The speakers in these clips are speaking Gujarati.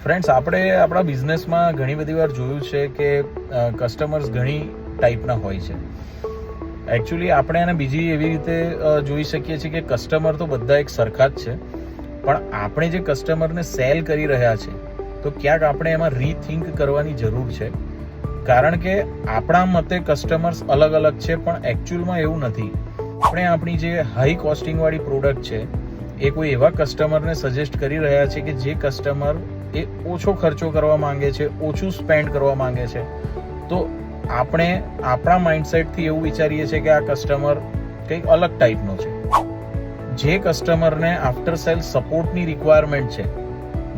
ફ્રેન્ડ્સ, આપણે આપણા બિઝનેસમાં ઘણી બધી વાર જોયું છે કે કસ્ટમર્સ ઘણી ટાઈપના હોય છે. એકચ્યુઅલી આપણે એને બીજી એવી રીતે જોઈ શકીએ છીએ કે કસ્ટમર તો બધા એક સરખા જ છે, પણ આપણે જે કસ્ટમરને સેલ કરી રહ્યા છે તો ક્યાંક આપણે એમાં રીથિંક કરવાની જરૂર છે. કારણ કે આપણા મતે કસ્ટમર્સ અલગ અલગ છે, પણ એકચ્યુઅલમાં એવું નથી. આપણે આપણી જે હાઈ કોસ્ટિંગવાળી પ્રોડક્ટ છે એ કોઈ એવા કસ્ટમરને સજેસ્ટ કરી રહ્યા છે કે જે કસ્ટમર એ ઓછો ખર્ચો કરવા માંગે છે, ઓછું સ્પેન્ડ કરવા માંગે છે. તો આપણે આપણા માઇન્ડસેટથી એવું વિચારીએ છીએ કે આ કસ્ટમર કંઈક અલગ ટાઈપનો છે. જે કસ્ટમરને આફ્ટર સેલ સપોર્ટની રિક્વાયરમેન્ટ છે,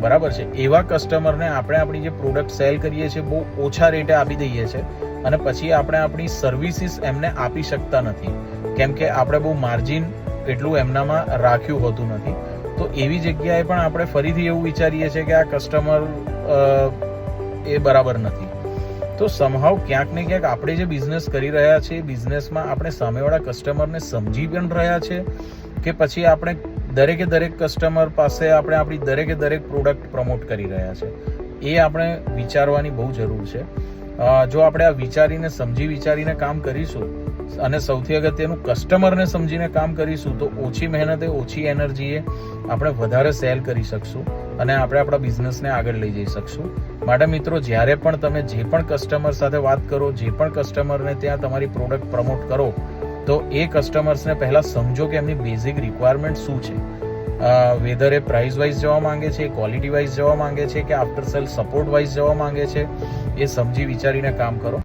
બરાબર છે, એવા કસ્ટમરને આપણે આપણી જે પ્રોડક્ટ સેલ કરીએ છીએ બહુ ઓછા રેટે આપી દઈએ છીએ અને પછી આપણે આપણી સર્વિસીસ એમને આપી શકતા નથી, કેમ કે આપણે બહુ માર્જિન એટલું એમનામાં રાખ્યું હોતું નથી. તો એવી જગ્યાએ પણ આપણે ફરીથી એવું વિચારીએ છીએ કે આ કસ્ટમર એ બરાબર નથી. તો સમહાવ ક્યાંક ને ક્યાંક આપણે જે બિઝનેસ કરી રહ્યા છીએ એ બિઝનેસમાં આપણે સામેવાળા કસ્ટમરને સમજી પણ રહ્યા છે કે પછી આપણે દરેકે દરેક કસ્ટમર પાસે આપણે આપણી દરેકે દરેક પ્રોડક્ટ પ્રમોટ કરી રહ્યા છે, એ આપણે વિચારવાની બહુ જરૂર છે. જો આપણે આ વિચારીને સમજી વિચારીને કામ કરીશું અને સૌથી અગત્યનું કસ્ટમરને સમજીને કામ કરીશું તો ઓછી મહેનતે ઓછી એનર્જીએ આપણે વધારે સેલ કરી શકશું અને આપણે આપણા બિઝનેસને આગળ લઈ જઈ શકશું. માટે મિત્રો, જ્યારે પણ તમે જે પણ કસ્ટમર સાથે વાત કરો, જે પણ કસ્ટમરને ત્યાં તમારી પ્રોડક્ટ પ્રમોટ કરો, તો એ કસ્ટમર્સને પહેલાં સમજો કે એમની બેઝિક રિક્વાયરમેન્ટ શું છે. વેધર એ પ્રાઇસ વાઇઝ જવા માંગે છે, ક્વોલિટી વાઇઝ જવા માંગે છે કે આફ્ટર સેલ સપોર્ટ વાઇઝ જવા માંગે છે, એ સમજી વિચારીને કામ કરો.